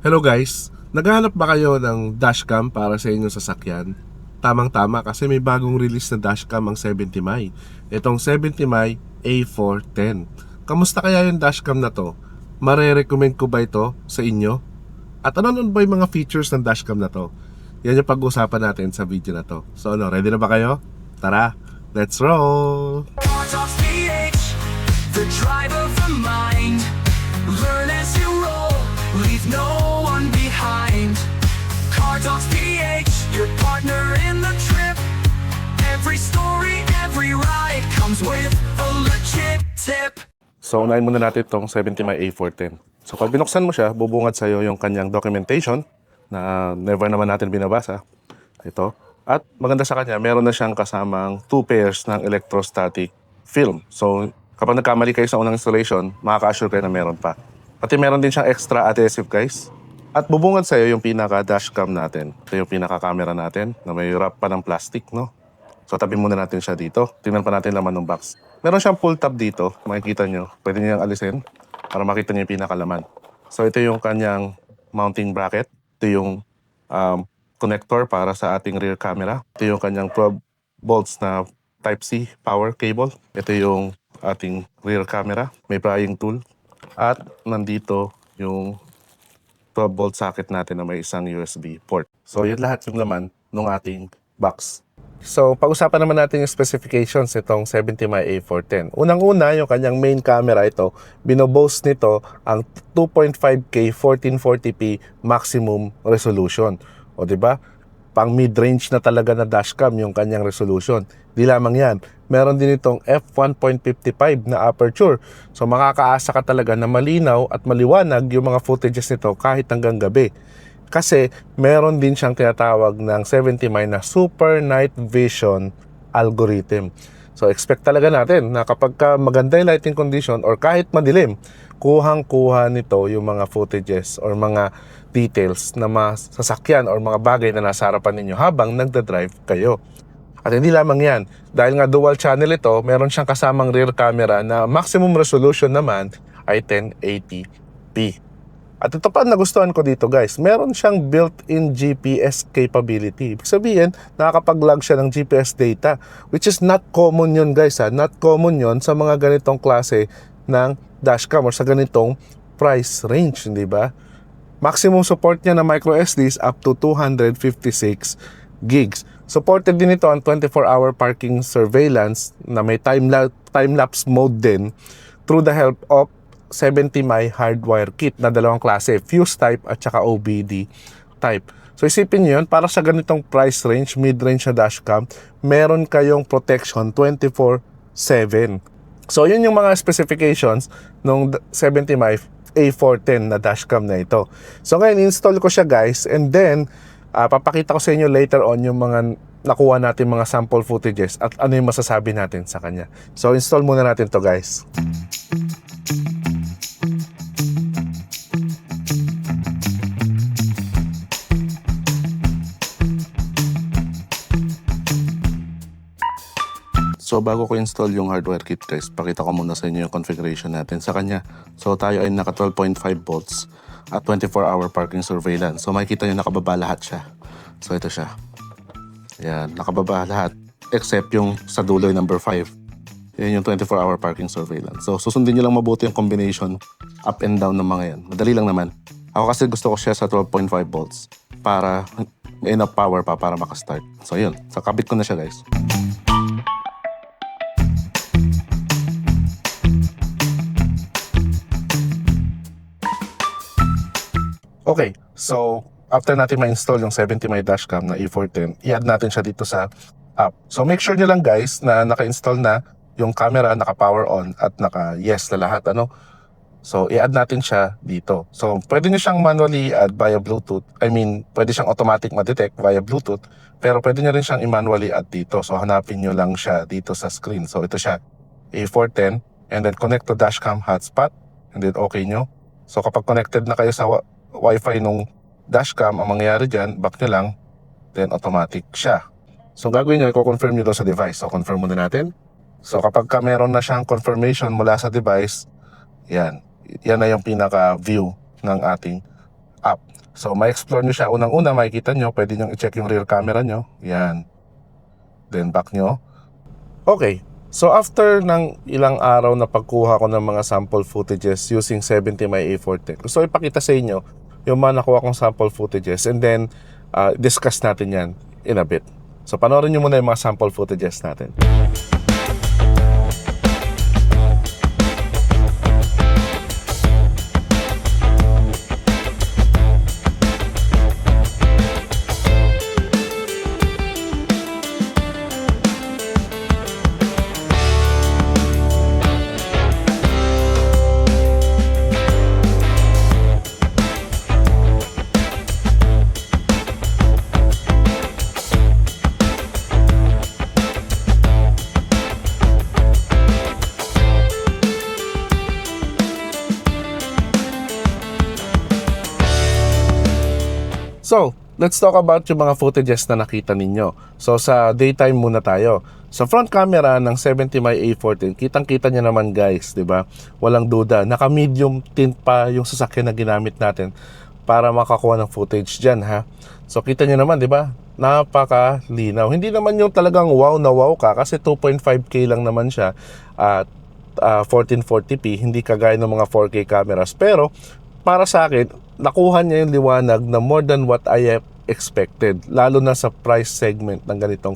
Hello guys, naghahanap ba kayo ng dashcam para sa inyong sasakyan? Tamang-tama kasi may bagong release na dashcam ang 70 mi. Itong 70 mi A410. Kamusta kaya yung dashcam na to? Mare-recommend ko ba ito sa inyo? At ano ba yung mga features ng dashcam na to? Yan yung pag-uusapan natin sa video na to. So ready na ba kayo? Tara, let's roll! Car Talks PH, the drive of the mind. Learn as you roll, leave no one behind. Car Talks PH, your partner in the trip. Every story, every ride comes with a legit tip. So unahin muna natin itong 70 mi A410. So pag binuksan mo siya, bubungad sa'yo yung kanyang documentation na never naman natin binabasa. Ito. At maganda sa kanya, meron na siyang kasamang 2 pairs ng electrostatic film. So kapag nagkamali kayo sa unang installation, makaka-assure kayo na meron pa. Pati meron din siyang extra adhesive guys. At bubungad sa'yo yung pinaka-dashcam natin. Ito yung pinaka-camera natin na may wrap pa ng plastic, no? So tabi muna natin siya dito. Tingnan pa natin laman ng box. Meron siyang pull tab dito. Makikita nyo. Pwede nyo yung alisin para makita nyo yung pinakalaman. So ito yung kanyang mounting bracket. Ito yung connector para sa ating rear camera. Ito yung kanyang 12 volts na Type-C power cable. Ito yung ating rear camera. May prying tool. At nandito yung 12 volt socket natin na may isang USB port. So yun lahat yung laman ng ating box. So pag-usapan naman natin yung specifications itong 70 mi A410. Unang-una, yung kanyang main camera ito, binoboast nito ang 2.5K 1440p maximum resolution. O di ba? Pang mid-range na talaga na dashcam yung kanyang resolution. Di lamang yan, meron din itong f1.55 na aperture. So makakaasa ka talaga na malinaw at maliwanag yung mga footages nito kahit hanggang gabi. Kasi meron din siyang tinatawag ng 70 mi na Super Night Vision algorithm. So expect talaga natin na kapag maganda yung lighting condition or kahit madilim, kuhang-kuha nito yung mga footages or mga details na masasakyan or mga bagay na nasa harapan ninyo habang nagda-drive kayo. At hindi lamang yan, dahil nga dual channel ito, meron siyang kasamang rear camera na maximum resolution naman ay 1080p. At ito pa nagustuhan ko dito guys, meron siyang built-in GPS capability. Ibig sabihin, nakakapag-log siya ng GPS data, which is not common yun guys ha. Not common yun sa mga ganitong klase ng dashcam or sa ganitong price range, hindi ba? Maximum support niya na microSD is up to 256 gigs. Supported din ito ang 24-hour parking surveillance na may time-lapse mode din through the help of 70 mi hardwire kit na dalawang klase, fuse type at saka OBD type. So isipin nyo yun, para sa ganitong price range, mid-range na dashcam, meron kayong protection 24/7. So yun yung mga specifications ng 70 mi A410 na dashcam na ito. So ngayon, install ko siya guys, and then papakita ko sa inyo later on yung mga nakuha natin mga sample footages at ano yung masasabi natin sa kanya. So install muna natin to guys. So bago ko install yung hardware kit guys, pakita ko muna sa inyo yung configuration natin sa kanya. So tayo ay naka 12.5 volts at 24-hour parking surveillance. So makikita nyo nakababa lahat siya. So ito siya. Yan, nakababa lahat except yung sa dulo yung number 5. Yan yung 24-hour parking surveillance. So susundin nyo lang mabuti yung combination up and down ng mga yan. Madali lang naman. Ako kasi gusto ko siya sa 12.5 volts para may enough power pa para makastart. So yun, so kabit ko na siya guys. Okay, so after natin ma-install yung 70 mi dashcam na A410, i-add natin siya dito sa app. So make sure nyo lang guys na naka-install na yung camera, naka-power on at naka-yes na lahat. So i-add natin siya dito. So pwede nyo siyang manually add via Bluetooth. I mean, pwede siyang automatic ma-detect via Bluetooth, pero pwede nyo rin siyang i-manually add dito. So hanapin nyo lang siya dito sa screen. So ito siya, A410, and then connect to dashcam hotspot, and then okay nyo. So kapag connected na kayo sa Wi-Fi nung dashcam, ang mangyayari dyan, back nyo lang, then automatic siya. So gagawin nyo, i-confirm nyo doon sa device. So confirm muna natin. So kapag meron na siyang confirmation mula sa device, yan na yung pinaka-view ng ating app. So, ma-explore nyo siya. Unang-una, makikita nyo, pwede nyo i-check yung rear camera nyo. Yan. Then, back nyo. Okay. So, after ng ilang araw na pagkuha ko ng mga sample footages using 70mm A410, gusto ko ipakita sa inyo yung mga nakuha kong sample footages and then, discuss natin yan in a bit. So, panoorin nyo muna yung mga sample footages natin. So, let's talk about yung mga footages na nakita ninyo. So, sa daytime muna tayo. Sa front camera ng 70mm A14, kitang-kita nyo naman guys, di ba? Walang duda. Naka-medium tint pa yung sasakyan na ginamit natin para makakuha ng footage dyan, ha? So, kita nyo naman, di ba? Napakalinaw. Hindi naman yung talagang wow na wow ka kasi 2.5K lang naman siya at 1440p, hindi kagaya ng mga 4K cameras. Pero, para sa akin, nakuha niya yung liwanag na more than what I have expected, lalo na sa price segment ng ganitong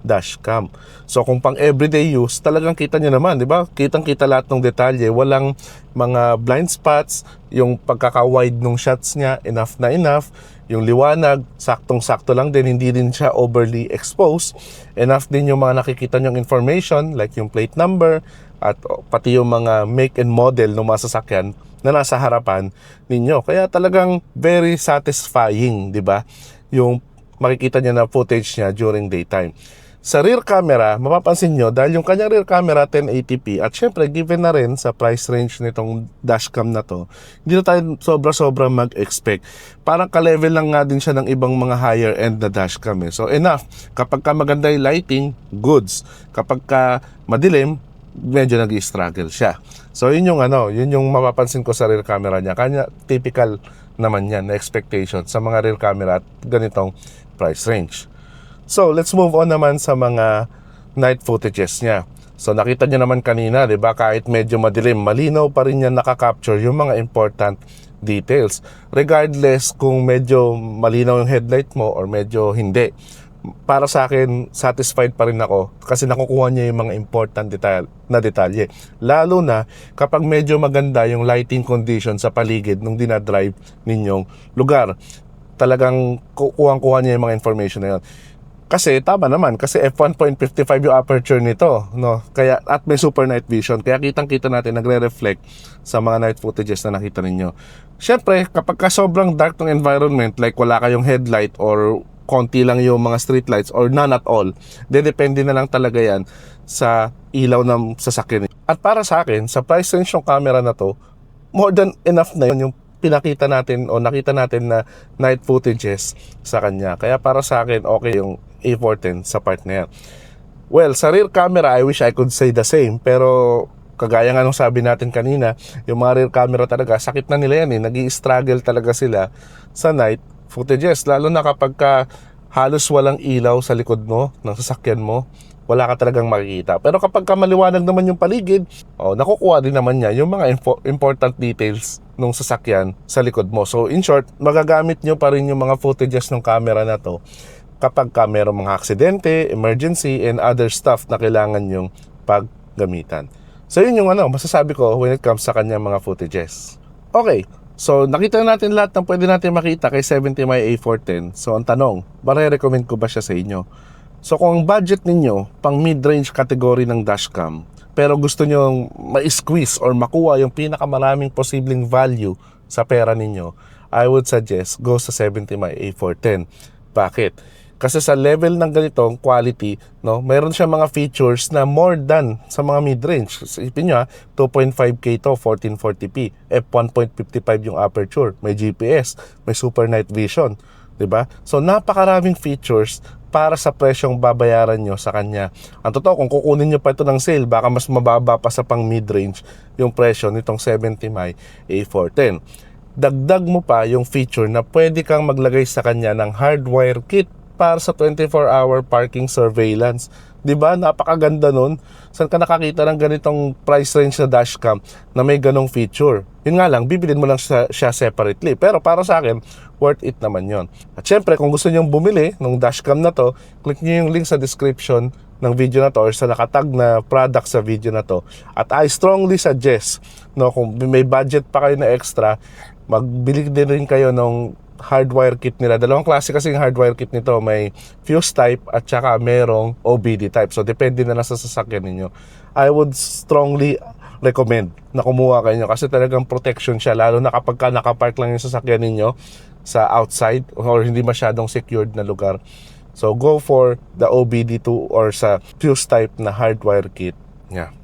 dashcam. So kung pang everyday use, talagang kita niyo naman, di ba? Kitang-kita lahat ng detalye, walang mga blind spots, yung pagkaka-wide ng shots niya, enough na enough, yung liwanag, saktong-sakto lang din, hindi din siya overly exposed. Enough din yung mga nakikita niyong information, like yung plate number, at pati yung mga make and model ng mga sasakyan na nasa harapan ninyo. Kaya talagang very satisfying, di ba? Yung makikita niya na footage niya during daytime. Sa rear camera, mapapansin nyo, dahil yung kanyang rear camera 1080p at syempre given na rin sa price range nitong dashcam na to, hindi na tayo sobra-sobra mag-expect. Parang ka-level lang nga din siya ng ibang mga higher end na dashcam eh. So enough, kapag ka maganda yung lighting, goods. Kapag ka madilim, medyo nag-i-struggle siya. So yun yung mapapansin ko sa rear camera niya. Kanya typical naman yan na expectation sa mga rear camera at ganitong price range. So let's move on naman sa mga night footages niya. So nakita niyo naman kanina, 'di ba, kahit medyo madilim, malinaw pa rin niya nakaka-capture yung mga important details. Regardless kung medyo malinaw yung headlight mo or medyo hindi. Para sa akin, satisfied pa rin ako kasi nakukuha niya yung mga important detalye. Lalo na kapag medyo maganda yung lighting condition sa paligid nung dinadrive ninyong lugar. Talagang kukuha niya yung mga information na yun. Kasi tama naman, kasi f1.55 yung aperture nito, no? Kaya at may super night vision, kaya kitang-kita natin nagre-reflect sa mga night footages na nakita ninyo. Syempre, kapag ka sobrang dark ng environment, like wala kayong headlight or konti lang yung mga street lights or none at all, depende na lang talaga yan sa ilaw ng sasakyan. At para sa akin, sa price range ng camera na to, more than enough na yun yung pinakita natin o nakita natin na night footages sa kanya. Kaya para sa akin, okay yung A14 sa part na yan. Well, sa rear camera, I wish I could say the same, pero kagaya nga nung sabi natin kanina, yung mga rear camera talaga, sakit na nila yan eh. Nag-i-struggle talaga sila sa night footages, lalo na kapag ka halos walang ilaw sa likod mo ng sasakyan mo, wala ka talagang makikita. Pero kapag ka maliwanag naman yung paligid, nakukuha din naman niya yung mga important details ng sasakyan sa likod mo. So in short, magagamit nyo pa rin yung mga footages ng camera na to kapag ka merong mga aksidente, emergency, and other stuff na kailangan yung paggamitan. So yun yung masasabi ko when it comes sa kanyang mga footages. Okay. So, nakita natin lahat ng pwede natin makita kay 70mm A410. So, ang tanong, recommend ko ba siya sa inyo? So, kung ang budget ninyo, pang mid-range category ng dashcam, pero gusto nyo ma-squeeze or makuha yung pinakamaraming posibleng value sa pera ninyo, I would suggest go sa 70mm A410. Bakit? Kasi sa level ng ganitong quality, no, mayroon siya mga features na more than sa mga mid-range. Isipin nyo 2.5K to, 1440p, f1.55 yung aperture, may GPS, may super night vision, 'di ba? So napakaraming features para sa presyong babayaran nyo sa kanya. Ang totoo, kung kukunin nyo pa ito ng sale, baka mas mababa pa sa pang mid-range yung presyo nitong 70mm A410. dagdag mo pa yung feature na pwede kang maglagay sa kanya ng hardwire kit para sa 24-hour parking surveillance. 'Di ba? Napakaganda nun. Saan ka nakakita ng ganitong price range na dashcam na may ganong feature? Yun nga lang, bibilin mo lang siya separately. Pero para sa akin, worth it naman yon. At syempre, kung gusto nyong bumili ng dashcam na to, click nyo yung link sa description ng video na to or sa nakatag na product sa video na to. At I strongly suggest, no, kung may budget pa kayo na extra, magbili din rin kayo ng hardwire kit nila. Dalawang klase kasi yung hardwire kit nito. May fuse type at saka merong OBD type. So, depende na lang sa sasakyan ninyo. I would strongly recommend na kumuha kayo kasi talagang protection siya. Lalo na kapag nakapark lang yung sasakyan ninyo sa outside or hindi masyadong secured na lugar. So, go for the OBD2 or sa fuse type na hardwire kit. Yeah.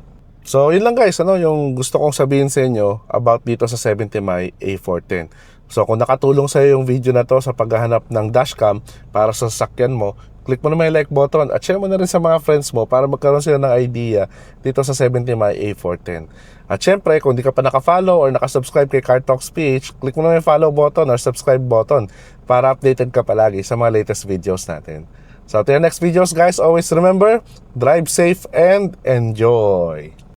So, yun lang guys, yung gusto kong sabihin sa inyo about dito sa 70Mi A410. So, kung nakatulong sa iyo yung video na to sa paghahanap ng dashcam para sa sasakyan mo, click mo na may like button at share mo na rin sa mga friends mo para magkaroon sila ng idea dito sa 70Mi A410. At syempre, kung di ka pa naka-follow or naka-subscribe kay Car Talks PH, click mo na may follow button or subscribe button para updated ka palagi sa mga latest videos natin. So, to your next videos guys, always remember, drive safe and enjoy!